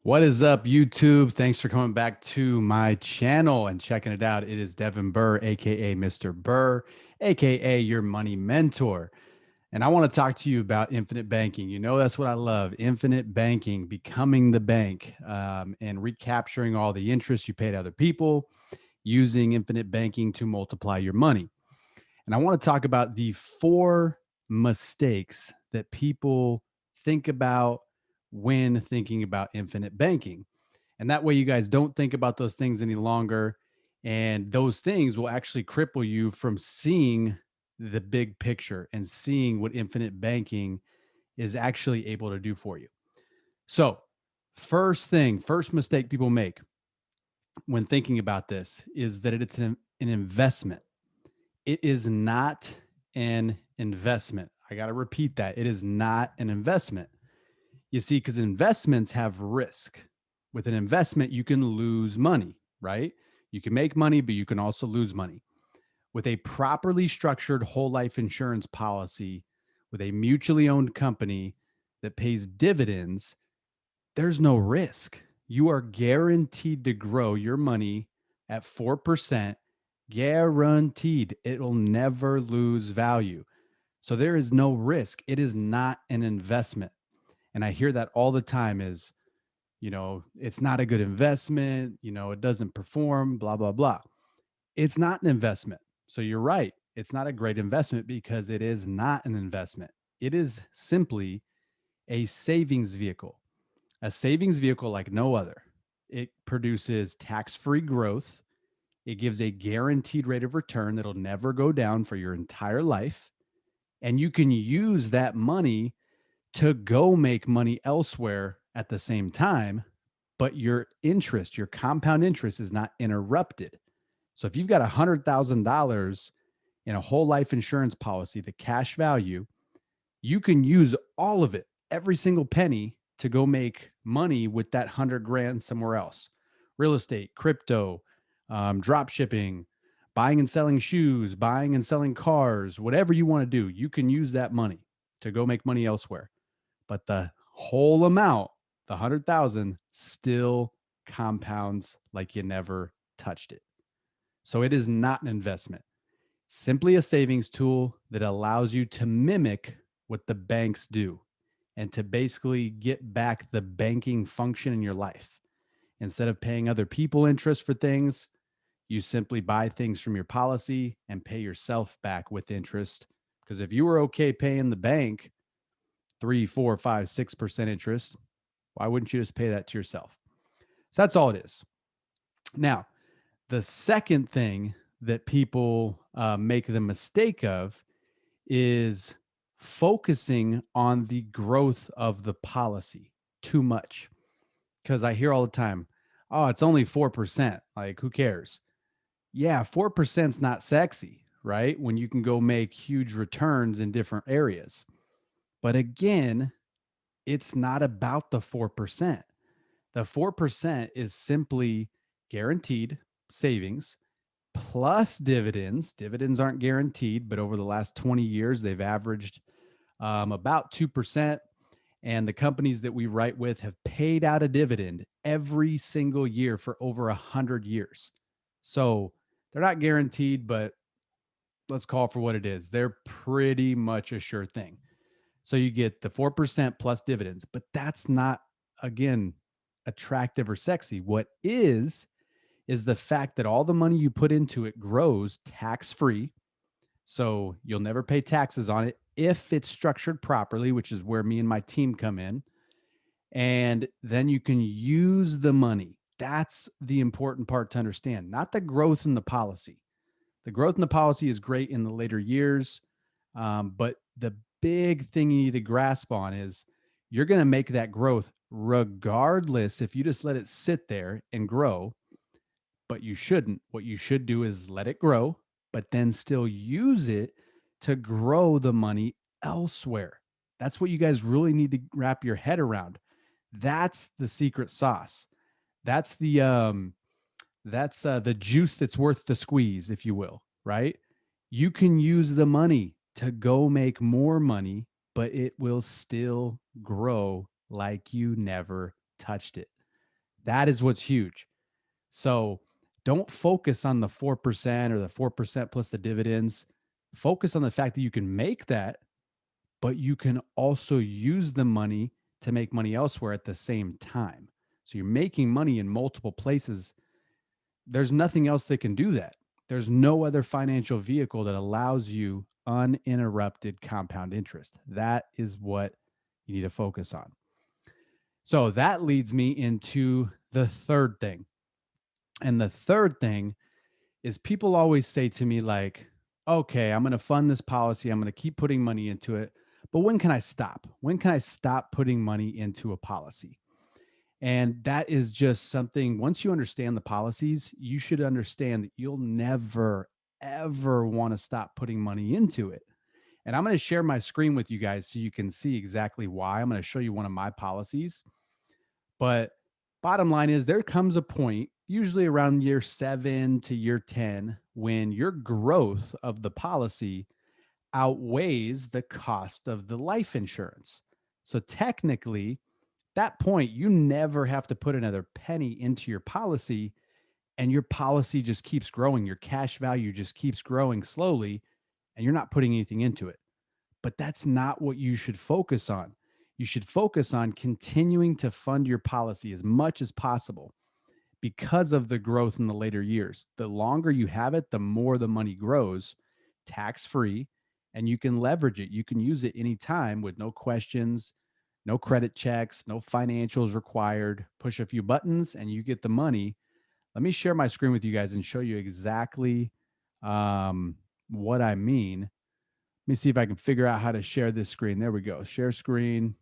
What is up, YouTube? Thanks for coming back to my channel and checking it out. It is Devin Burr, aka Mr. Burr, aka your money mentor. And I want to talk to you about infinite banking. You know, that's what I love, infinite banking, becoming the bank, and recapturing all the interest you pay to other people, using infinite banking to multiply your money. And I want to talk about the four mistakes that people think about when thinking about infinite banking. And that way, you guys don't think about those things any longer. And those things will actually cripple you from seeing the big picture and seeing what infinite banking is actually able to do for you. So, first mistake people make when thinking about this is that it's an investment. It is not an investment. I got to repeat that. It is not an investment. You see, because investments have risk. With an investment, you can lose money, right? You can make money, but you can also lose money. With a properly structured whole life insurance policy, with a mutually owned company that pays dividends, there's no risk. You are guaranteed to grow your money at 4%, guaranteed. It'll never lose value. So there is no risk. It is not an investment. And I hear that all the time is, it's not a good investment, it doesn't perform, blah, blah, blah. It's not an investment. So you're right. It's not a great investment because it is not an investment. It is simply a savings vehicle, a savings vehicle like no other. It produces tax free growth. It gives a guaranteed rate of return that'll never go down for your entire life. And you can use that money to go make money elsewhere at the same time, but your interest, your compound interest is not interrupted. So if you've got $100,000 in a whole life insurance policy, the cash value, you can use all of it, every single penny, to go make money with that 100 grand somewhere else. Real estate, crypto, drop shipping, buying and selling shoes, buying and selling cars, whatever you want to do, you can use that money to go make money elsewhere. But the whole amount, the 100,000, still compounds like you never touched it. So it is not an investment, simply a savings tool that allows you to mimic what the banks do and to basically get back the banking function in your life. Instead of paying other people interest for things, you simply buy things from your policy and pay yourself back with interest. Because if you were okay paying the bank 3, 4, 5, 6% interest, why wouldn't you just pay that to yourself? So that's all it is. Now, the second thing that people make the mistake of is focusing on the growth of the policy too much. Because I hear all the time, oh, it's only 4%. Like, who cares? Yeah, 4% is not sexy, right? When you can go make huge returns in different areas. But again, it's not about the 4%. The 4% is simply guaranteed savings plus dividends. Dividends aren't guaranteed, but over the last 20 years, they've averaged about 2%. And the companies that we write with have paid out a dividend every single year for over 100 years. So they're not guaranteed, but let's call it for what it is. They're pretty much a sure thing. So you get the 4% plus dividends, but that's not, again, attractive or sexy. What is the fact that all the money you put into it grows tax free. So you'll never pay taxes on it if it's structured properly, which is where me and my team come in. And then you can use the money. That's the important part to understand, not the growth in the policy. The growth in the policy is great in the later years. But the big thing you need to grasp on is you're going to make that growth regardless if you just let it sit there and grow, but you shouldn't. What you should do is let it grow, but then still use it to grow the money elsewhere. That's what you guys really need to wrap your head around. That's the secret sauce. That's the juice that's worth the squeeze, if you will, right? You can use the money to go make more money, but it will still grow like you never touched it. That is what's huge. So don't focus on the 4% or the 4% plus the dividends. Focus on the fact that you can make that, but you can also use the money to make money elsewhere at the same time. So you're making money in multiple places. There's nothing else that can do that. There's no other financial vehicle that allows you uninterrupted compound interest. That is what you need to focus on. So that leads me into the third thing. And the third thing is people always say to me, like, okay, I'm going to fund this policy. I'm going to keep putting money into it. But when can I stop? When can I stop putting money into a policy? And that is just something, once you understand the policies, you should understand that you'll never, ever want to stop putting money into it. And I'm going to share my screen with you guys so you can see exactly why. I'm going to show you one of my policies. But bottom line is, there comes a point, usually around year 7 to year 10, when your growth of the policy outweighs the cost of the life insurance. So technically, that point, you never have to put another penny into your policy, and your policy just keeps growing. Your cash value just keeps growing slowly, and you're not putting anything into it. But that's not what you should focus on. You should focus on continuing to fund your policy as much as possible because of the growth in the later years. The longer you have it, the more the money grows tax free, and you can leverage it. You can use it anytime with no questions, no credit checks, no financials required. Push a few buttons and you get the money. Let me share my screen with you guys and show you exactly what I mean. Let me see if I can figure out how to share this screen. There we go. Share screen.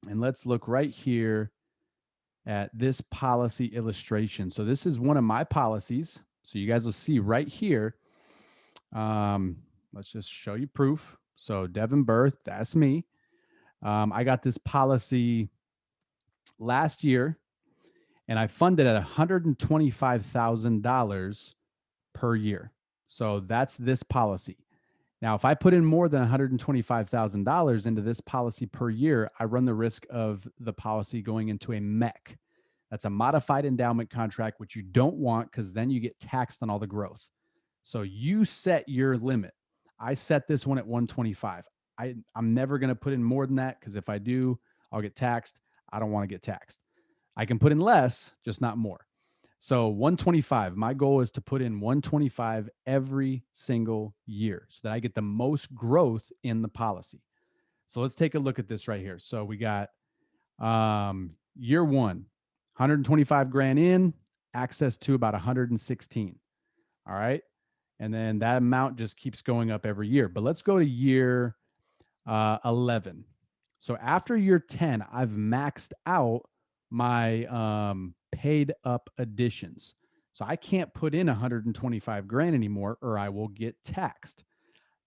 And let's look right here at this policy illustration. So this is one of my policies. So you guys will see right here. Let's just show you proof. So Devin Burr, that's me. I got this policy last year, and I funded at $125,000 per year. So that's this policy. Now, if I put in more than $125,000 into this policy per year, I run the risk of the policy going into a MEC. That's a modified endowment contract, which you don't want because then you get taxed on all the growth. So you set your limit. I set this one at 125. I'm never going to put in more than that because if I do, I'll get taxed. I don't want to get taxed. I can put in less, just not more. So 125, my goal is to put in 125 every single year so that I get the most growth in the policy. So let's take a look at this right here. So we got year one, 125 grand in, access to about 116. All right. And then that amount just keeps going up every year. But let's go to year 11. So after year 10, I've maxed out my paid up additions. So I can't put in 125 grand anymore or I will get taxed.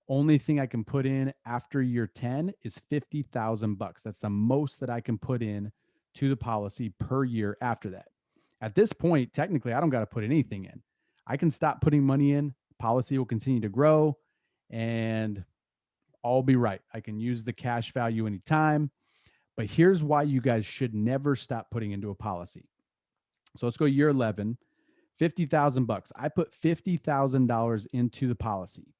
Only thing I can put in after year 10 is 50,000 bucks. That's the most that I can put in to the policy per year after that. At this point, technically, I don't got to put anything in. I can stop putting money in. Policy will continue to grow and all be right. I can use the cash value anytime. But here's why you guys should never stop putting into a policy. So let's go year 11, 50,000 bucks. I put $50,000 into the policy.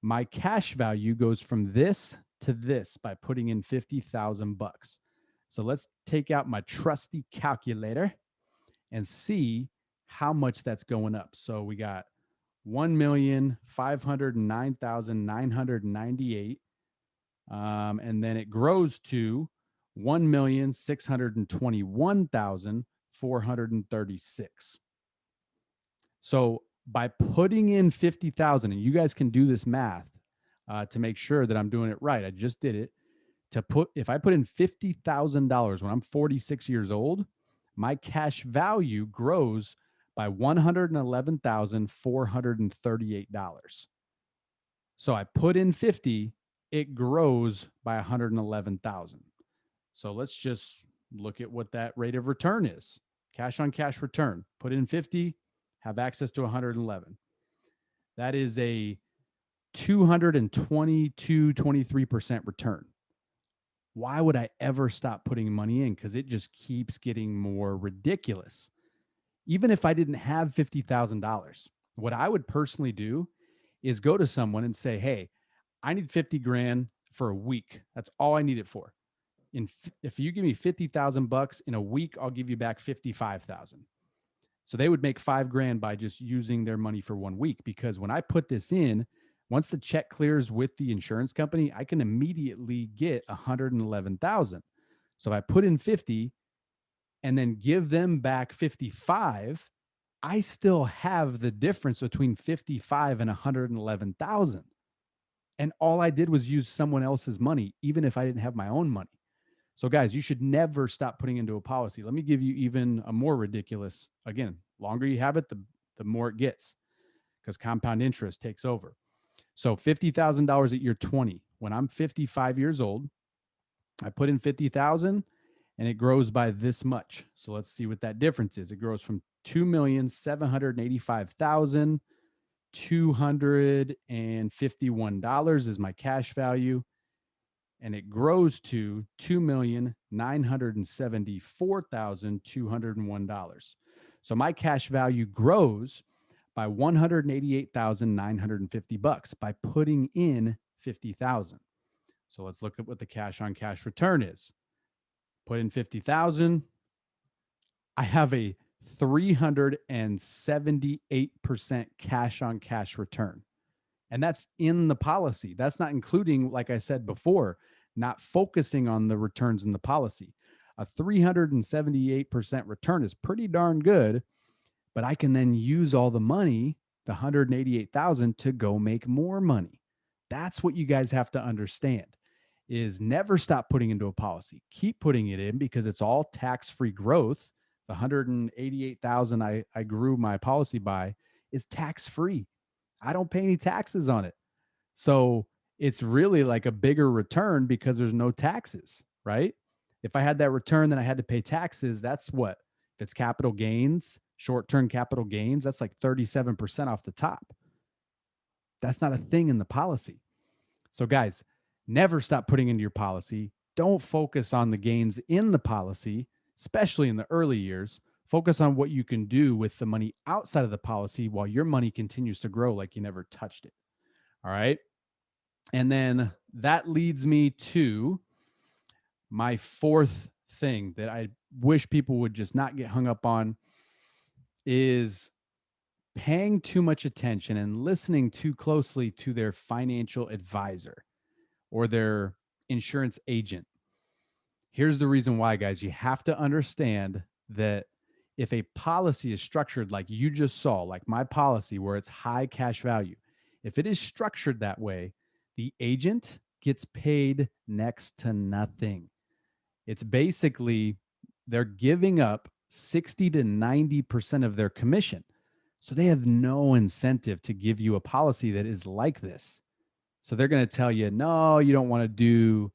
My cash value goes from this to this by putting in 50,000 bucks. So let's take out my trusty calculator and see how much that's going up. So we got 1,509,998. And then it grows to 1,621,436. So by putting in 50,000, and you guys can do this math to make sure that I'm doing it right. I just did it. If I put in $50,000 when I'm 46 years old, my cash value grows by $111,438. So I put in 50, it grows by 111,000. So let's just look at what that rate of return is. Cash on cash return. Put in 50, have access to 111. That is a 222, 23% return. why would I ever stop putting money in? Because it just keeps getting more ridiculous. Even if I didn't have $50,000, what I would personally do is go to someone and say, hey, I need 50 grand for a week. That's all I need it for. If you give me 50,000 bucks in a week, I'll give you back 55,000. So they would make 5 grand by just using their money for 1 week. Because when I put this in, once the check clears with the insurance company, I can immediately get 111,000. So if I put in 50 and then give them back 55, I still have the difference between 55 and 111,000. And all I did was use someone else's money, even if I didn't have my own money. So, guys, you should never stop putting into a policy. Let me give you even a more ridiculous. Again, longer you have it, the more it gets, because compound interest takes over. So, $50,000 at year 20. When I'm 55 years old, I put in 50,000 and it grows by this much. So let's see what that difference is. It grows from 2,785,251 is my cash value, and it grows to $2,974,201. So my cash value grows by $188,950 by putting in 50,000. So let's look at what the cash on cash return is. Put in 50,000, I have a 378% cash on cash return. And that's in the policy. That's not including, like I said before, not focusing on the returns in the policy. A 378% return is pretty darn good, but I can then use all the money, the 188,000, to go make more money. That's what you guys have to understand is never stop putting into a policy. Keep putting it in because it's all tax-free growth. The 188,000 I grew my policy by is tax-free. I don't pay any taxes on it. So it's really like a bigger return because there's no taxes, right? If I had that return, then I had to pay taxes. That's what? If it's capital gains, short-term capital gains, that's like 37% off the top. That's not a thing in the policy. So, guys, never stop putting into your policy. Don't focus on the gains in the policy, especially in the early years. Focus on what you can do with the money outside of the policy while your money continues to grow like you never touched it. All right. And then that leads me to my fourth thing that I wish people would just not get hung up on is paying too much attention and listening too closely to their financial advisor or their insurance agent. Here's the reason why, guys. You have to understand that if a policy is structured like you just saw, like my policy, where it's high cash value, if it is structured that way, the agent gets paid next to nothing. It's basically they're giving up 60 to 90% of their commission. So they have no incentive to give you a policy that is like this. So they're going to tell you, no, you don't want to do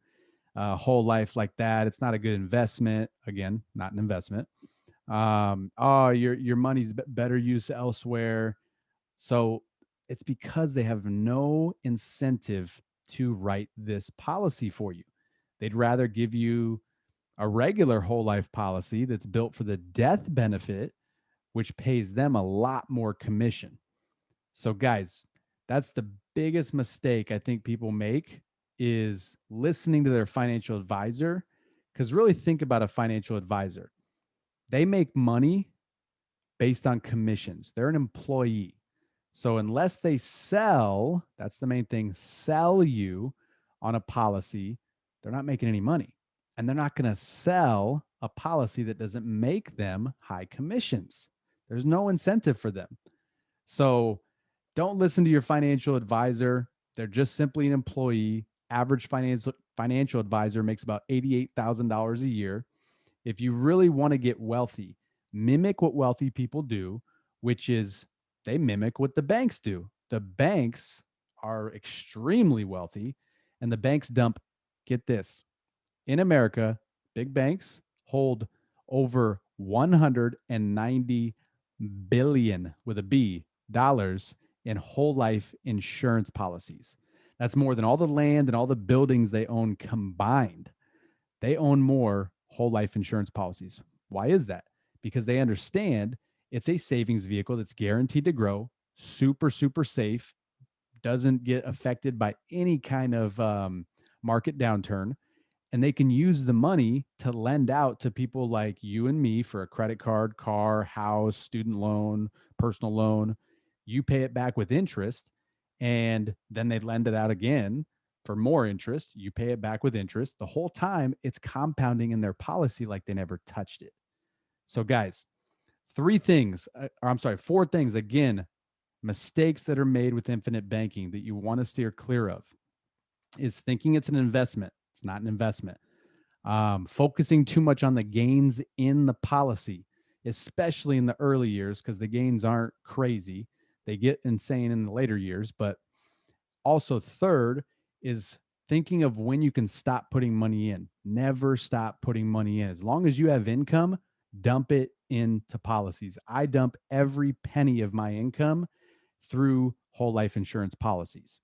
a whole life like that. It's not a good investment. Again, not an investment. Oh, your money's better use elsewhere. So it's because they have no incentive to write this policy for you. They'd rather give you a regular whole life policy that's built for the death benefit, which pays them a lot more commission. So, guys, that's the biggest mistake I think people make is listening to their financial advisor. Because really think about a financial advisor. They make money based on commissions. They're an employee. So unless they sell, that's the main thing, sell you on a policy, they're not making any money. And they're not going to sell a policy that doesn't make them high commissions. There's no incentive for them. So don't listen to your financial advisor. They're just simply an employee. Average financial advisor makes about $88,000 a year. If you really want to get wealthy, mimic what wealthy people do, which is they mimic what the banks do. The banks are extremely wealthy, and the banks dump, get this, in America, big banks hold over 190 billion with a B dollars in whole life insurance policies. That's more than all the land and all the buildings they own combined. they own more whole life insurance policies. Why is that? Because they understand it's a savings vehicle that's guaranteed to grow, super, super safe, doesn't get affected by any kind of market downturn, and they can use the money to lend out to people like you and me for a credit card, car, house, student loan, personal loan. You pay it back with interest, and then they lend it out again for more interest. You pay it back with interest. The whole time it's compounding in their policy like they never touched it. So, guys, four things again, mistakes that are made with infinite banking that you want to steer clear of is thinking it's an investment. It's not an investment. Focusing too much on the gains in the policy, especially in the early years, because the gains aren't crazy. They get insane in the later years. But also, third is thinking of when you can stop putting money in. Never stop putting money in. As long as you have income, dump it into policies. I dump every penny of my income through whole life insurance policies.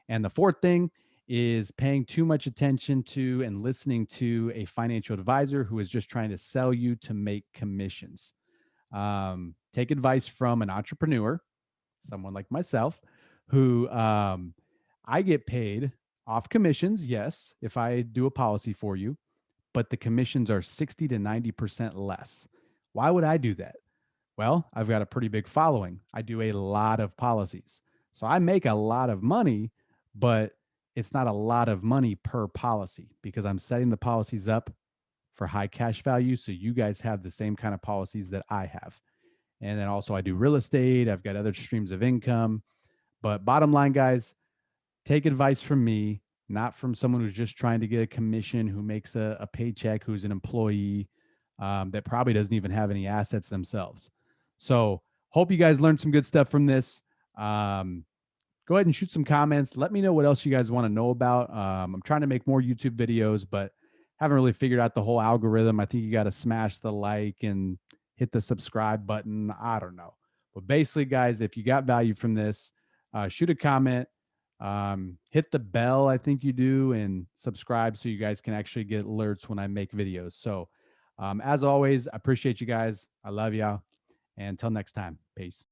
And the fourth thing is paying too much attention to and listening to a financial advisor who is just trying to sell you to make commissions. Take advice from an entrepreneur, someone like myself, who I get paid off commissions, yes, if I do a policy for you, but the commissions are 60 to 90% less. Why would I do that? Well, I've got a pretty big following. I do a lot of policies. So I make a lot of money, but it's not a lot of money per policy because I'm setting the policies up for high cash value. So you guys have the same kind of policies that I have. And then also I do real estate. I've got other streams of income. But bottom line, guys, take advice from me, not from someone who's just trying to get a commission, who makes a paycheck, who's an employee that probably doesn't even have any assets themselves. So hope you guys learned some good stuff from this. Go ahead and shoot some comments. Let me know what else you guys want to know about. I'm trying to make more YouTube videos, but haven't really figured out the whole algorithm. I think you got to smash the like and hit the subscribe button. I don't know. But basically, guys, if you got value from this, shoot a comment, hit the bell, I think you do, and subscribe so you guys can actually get alerts when I make videos. So, as always, I appreciate you guys. I love y'all. And until next time, peace.